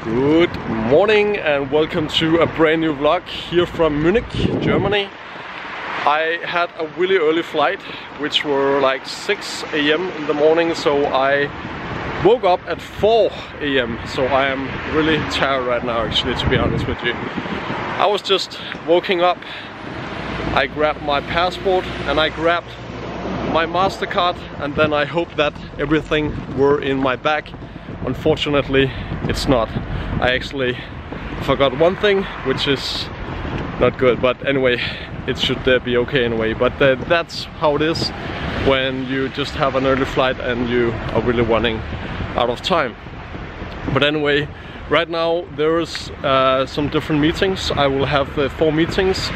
Good morning and welcome to a brand new vlog here from Munich, Germany. I had a really early flight, which were like 6 AM in the morning, so I woke up at 4 AM. So I am really tired right now, actually, to be honest with you. I was just waking up, I grabbed my passport and I grabbed my MasterCard, and then I hoped that everything were in my bag. Unfortunately, it's not. I actually forgot one thing, which is not good, but anyway, it should be okay anyway. But that's how it is when you just have an early flight and you are really running out of time. But anyway, right now there is some different meetings. I will have 4 meetings.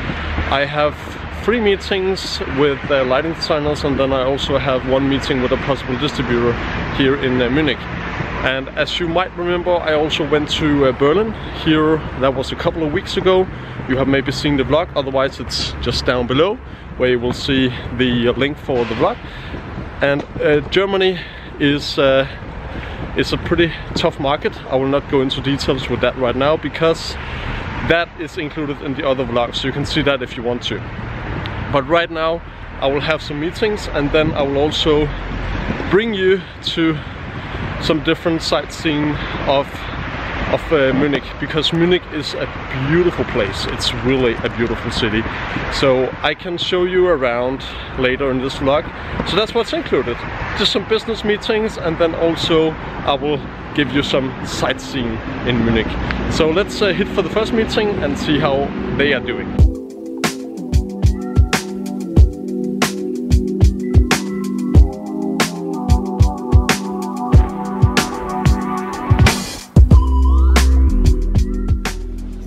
I have 3 meetings with lighting designers, and then I also have 1 meeting with a possible distributor here in Munich. And as you might remember, I also went to Berlin here. That was a couple of weeks ago. You have maybe seen the vlog, otherwise it's just down below where you will see the link for the vlog. And Germany is a pretty tough market. I will not go into details with that right now because that is included in the other vlogs, so you can see that if you want to. But right now I will have some meetings, and then I will also bring you to some different sightseeing of Munich, because Munich is a beautiful place. It's really a beautiful city. So I can show you around later in this vlog. So that's what's included. Just some business meetings, and then also I will give you some sightseeing in Munich. So let's hit for the first meeting and see how they are doing.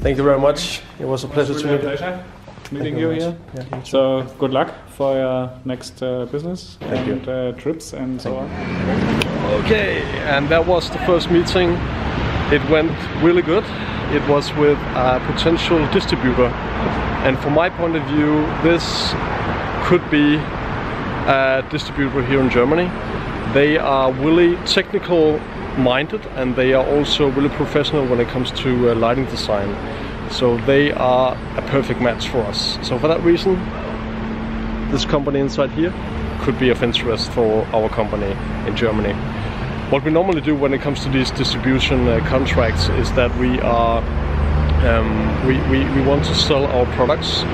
Thank you very much. It was a pleasure to meet you. Meeting you here. Yeah. So good luck for your next business and trips and so on. Okay, and that was the first meeting. It went really good. It was with a potential distributor, and from my point of view, this could be a distributor here in Germany. They are really technical minded, and they are also really professional when it comes to lighting design. So they are a perfect match for us. So for that reason, this company inside here could be of interest for our company in Germany. What we normally do when it comes to these distribution contracts is that we are we want to sell our products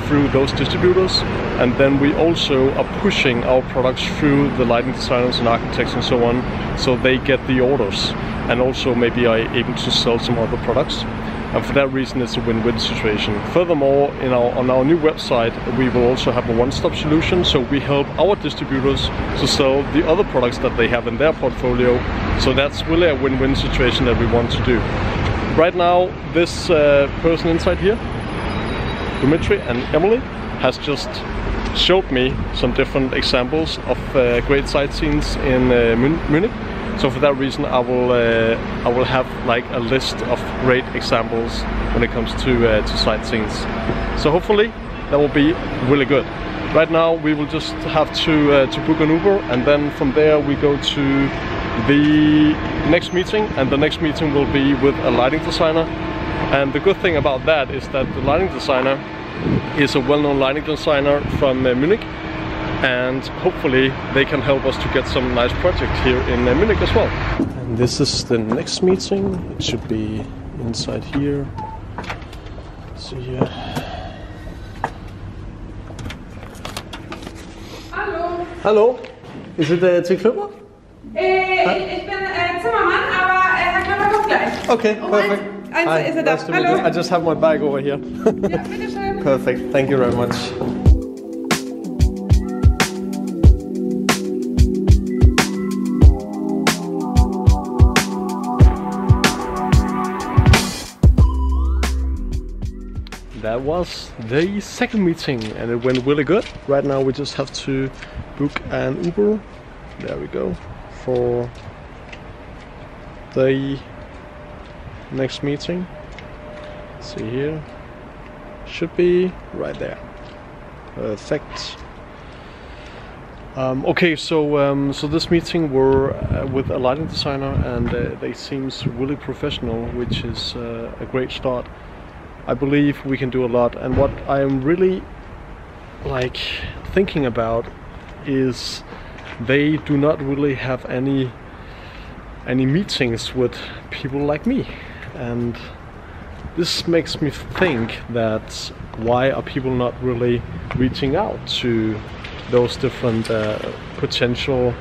through those distributors, and then we also are pushing our products through the lighting designers and architects and so on, so they get the orders and also maybe are able to sell some other products. And for that reason, it's a win-win situation. Furthermore, on our new website, we will also have a one-stop solution, so we help our distributors to sell the other products that they have in their portfolio. So that's really a win-win situation that we want to do. Right now, this person inside here, Dimitri and Emily, has just showed me some different examples of great sightseeing in Munich. So for that reason, I will have like a list of great examples when it comes to sightseeing. So hopefully that will be really good. Right now we will just have to book an Uber, and then from there we go to the next meeting, and the next meeting will be with a lighting designer. And the good thing about that is that the lighting designer is a well-known lighting designer from Munich, and hopefully they can help us to get some nice projects here in Munich as well. And this is the next meeting. It should be inside here. See here. Hallo. Hello. Is it T. Klöber? Ich bin Zimmermann, aber Herr Klöber kommt gleich. Okay, perfect. Hi, ist er da? Hallo. I just have my bag over here. Ja, bitteschön. Perfect. Thank you very much. That was the second meeting, and it went really good. Right now we just have to book an Uber. There we go. For the next meeting. See here. Should be right there. Perfect. Okay, so this meeting were with a lighting designer, and they seems really professional, which is a great start. I believe we can do a lot, and what I am really like thinking about is they do not really have any meetings with people like me, and this makes me think that why are people not really reaching out to those different potential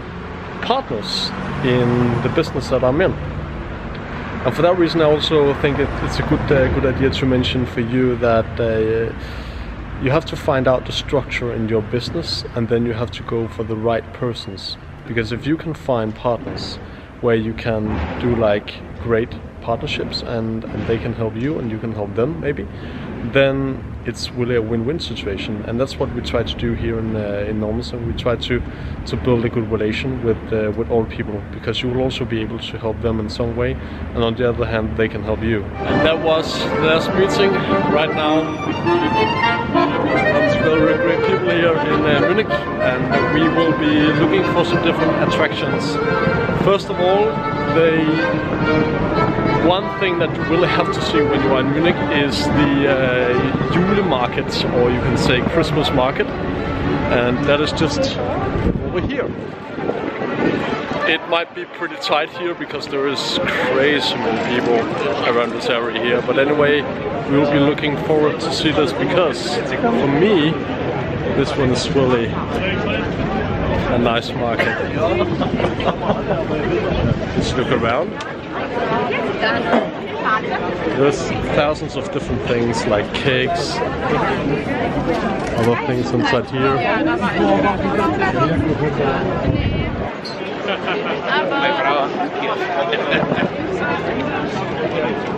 partners in the business that I'm in. And for that reason I also think it's a good idea to mention for you that you have to find out the structure in your business, and then you have to go for the right persons. Because if you can find partners where you can do like great partnerships and they can help you and you can help them maybe, then it's really a win-win situation. And that's what we try to do here in Normasym. We try to build a good relation with all people, because you will also be able to help them in some way, and on the other hand they can help you. And that was the last meeting. Right now it's very great people here in Munich, and we will be looking for some different attractions. First of all, one thing that you really have to see when you are in Munich is the Rune market, or you can say Christmas market, and that is just over here. It might be pretty tight here because there is crazy many people around this area here, but anyway, we will be looking forward to see this, because for me this one is really a nice market. Let's look around. There's thousands of different things like cakes, other things inside here.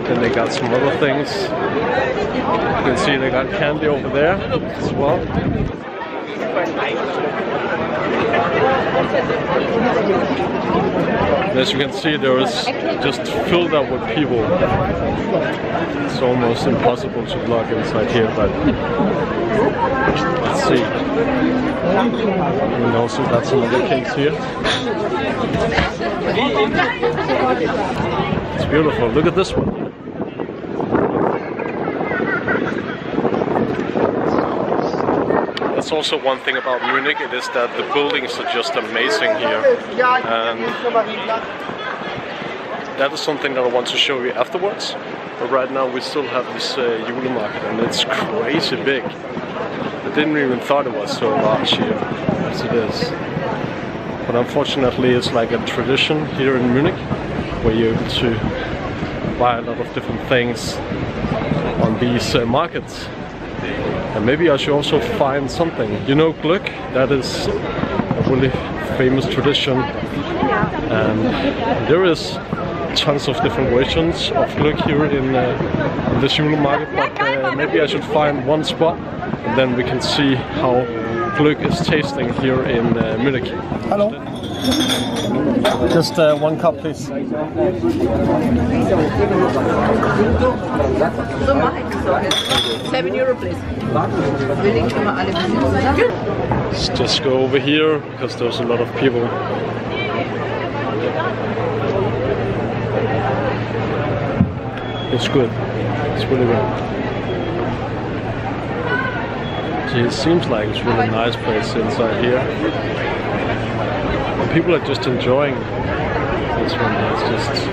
Then they got some other things. You can see they got candy over there as well. As you can see, there is just filled up with people. It's almost impossible to vlog inside here, but let's see. And also got some other cakes here. It's beautiful. Look at this one. That's also one thing about Munich, it is that the buildings are just amazing here, and that is something that I want to show you afterwards. But right now we still have this Rune market, and it's crazy big. I didn't even thought it was so large here as it is. But unfortunately it's like a tradition here in Munich, where you're able to buy a lot of different things on these markets. And maybe I should also find something. You know, Glück, that is a really famous tradition, and there is tons of different versions of Glück here in the Rune market, but maybe I should find one spot, and then we can see how Glück is tasting here in Munich. Hello. Just one cup, please. €7, please. Let's just go over here because there's a lot of people. It's good. It's really good. See, it seems like it's a really nice place inside here. And people are just enjoying this one. It's just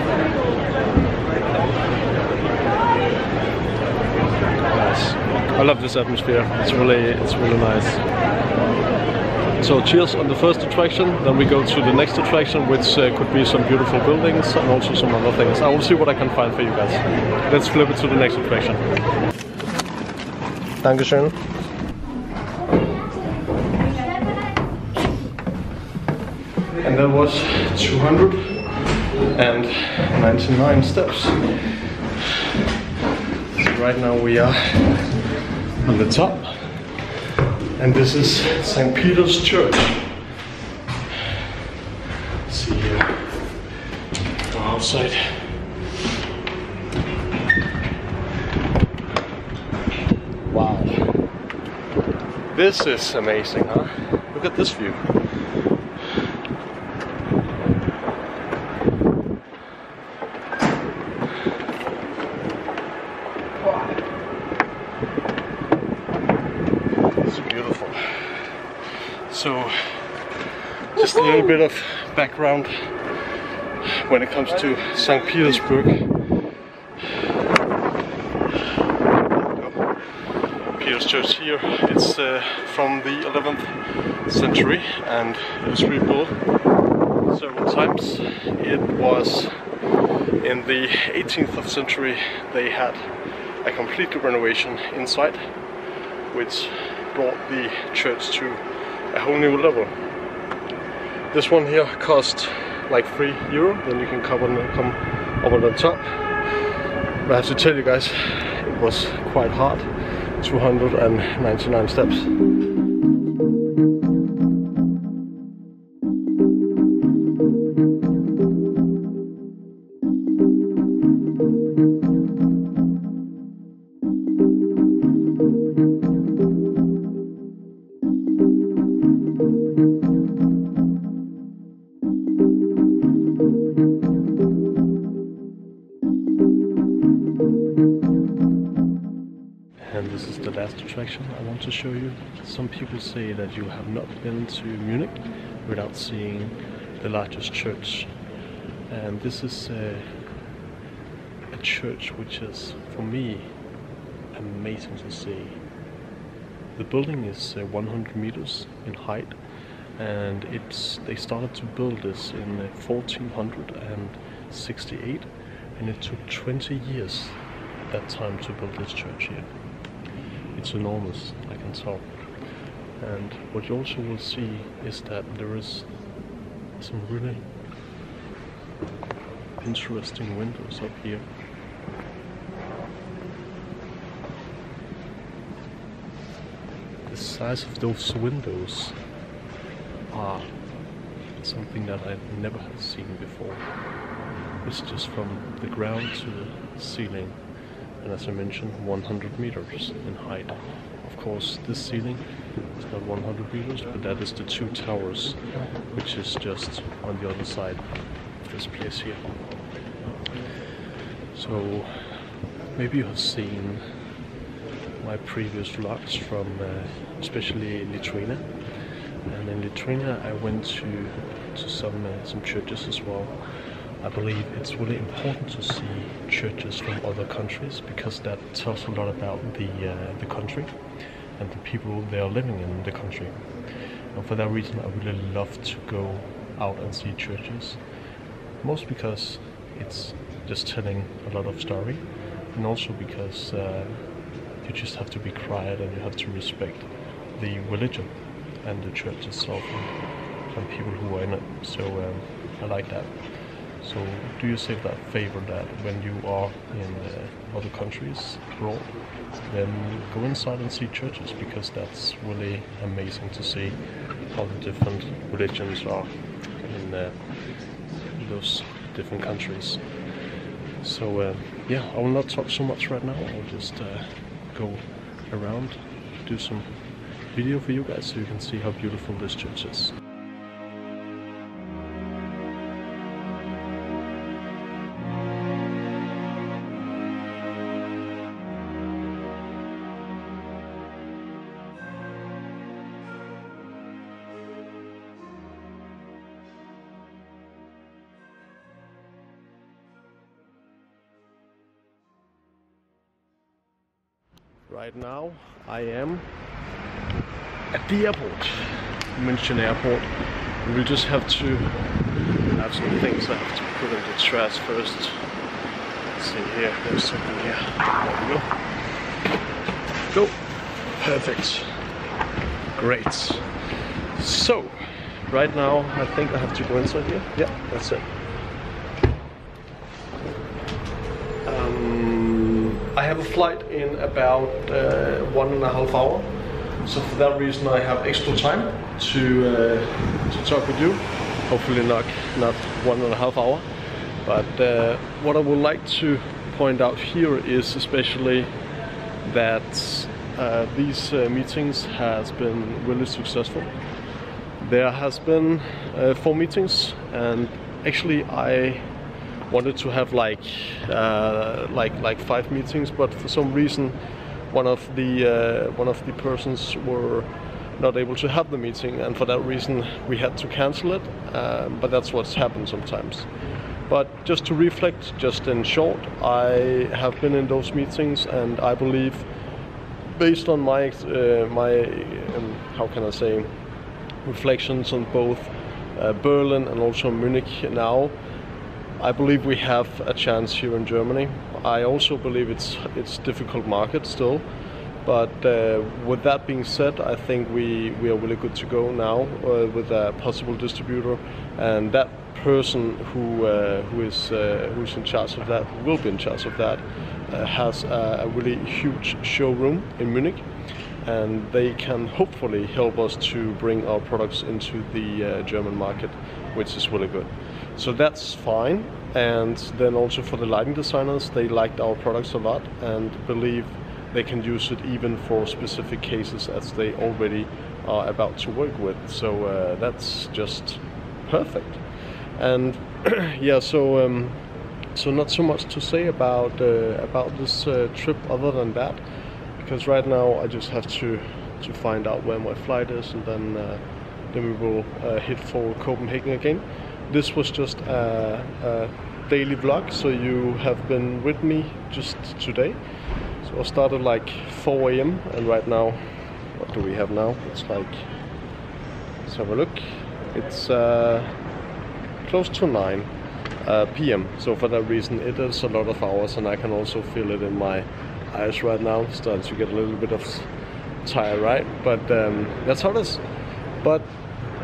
nice. I love this atmosphere. It's really nice. So cheers on the first attraction, then we go to the next attraction, which could be some beautiful buildings and also some other things. I will see what I can find for you guys. Let's flip it to the next attraction. Dankeschön. And that was 299 steps. So right now we are on the top. And this is St. Peter's Church. Let's see here. Go outside. Wow. This is amazing, huh? Look at this view. Just a little bit of background when it comes to St. Petersburg. Peter's Church here. It's from the 11th century and it was rebuilt several times. It was in the 18th century they had a complete renovation inside, which brought the church to a whole new level. This one here cost like €3, then you can come up on the top. But I have to tell you guys, it was quite hard. 299 steps. And this is the last attraction I want to show you. Some people say that you have not been to Munich without seeing the largest church. And this is a church which is, for me, amazing to see. The building is 100 meters in height, and they started to build this in 1468, and it took 20 years at that time to build this church here. It's enormous, I can tell. And what you also will see is that there is some really interesting windows up here. The size of those windows are something that I never have seen before. It's just from the ground to the ceiling. And as I mentioned, 100 meters in height. Of course, this ceiling is not 100 meters, but that is the two towers, which is just on the other side of this place here. So, maybe you have seen my previous vlogs from especially Lithuania. And in Lithuania I went to some churches as well. I believe it's really important to see churches from other countries because that tells a lot about the country and the people they are living in the country. And for that reason I really love to go out and see churches. Most because it's just telling a lot of story, and also because you just have to be quiet and you have to respect the religion and the church itself and people who are in it. So I like that. So do yourself that favor that when you are in other countries abroad, then go inside and see churches, because that's really amazing to see how the different religions are in those different countries. So yeah, I will not talk so much right now. I'll just go around, do some video for you guys so you can see how beautiful this church is. Right now I am at the airport, Munich airport. We'll just have to have some things I have to put in the trash first. Let's see here, there's something here. There we go. Go. Perfect. Great. So, right now I think I have to go inside here. Yeah, that's it. I have a flight in about 1.5 hours, so for that reason I have extra time to talk with you. Hopefully not 1.5 hours, but what I would like to point out here is especially that these meetings has been really successful. There has been 4 meetings, and actually I wanted to have like 5 meetings, but for some reason one of the persons were not able to have the meeting, and for that reason we had to cancel it, but that's what's happened sometimes. But just to reflect, just in short, I have been in those meetings, and I believe, based on my how can I say, reflections on both Berlin and also Munich now, I believe we have a chance here in Germany. I also believe it's difficult market still, but with that being said, I think we are really good to go now with a possible distributor, and that person who is in charge of that, who will be in charge of that, has a really huge showroom in Munich, and they can hopefully help us to bring our products into the German market, which is really good. So that's fine. And then also for the lighting designers, they liked our products a lot and believe they can use it even for specific cases as they already are about to work with. So that's just perfect. And yeah, so not so much to say about this trip other than that, because right now I just have to find out where my flight is, and then we will hit for Copenhagen again. This was just a daily vlog, so you have been with me just today. So I started like 4 AM, and right now, what do we have now? It's like, let's have a look. It's close to 9 PM. So for that reason, it is a lot of hours, and I can also feel it in my eyes right now. Starting to get a little bit of tired, right? But that's how it is. But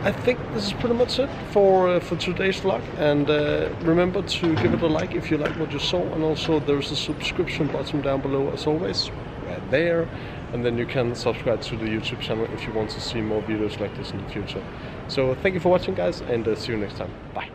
I think this is pretty much it for today's vlog, and remember to give it a like if you like what you saw, and also there's a subscription button down below as always, right there, and then you can subscribe to the YouTube channel if you want to see more videos like this in the future. So thank you for watching, guys, and see you next time. Bye.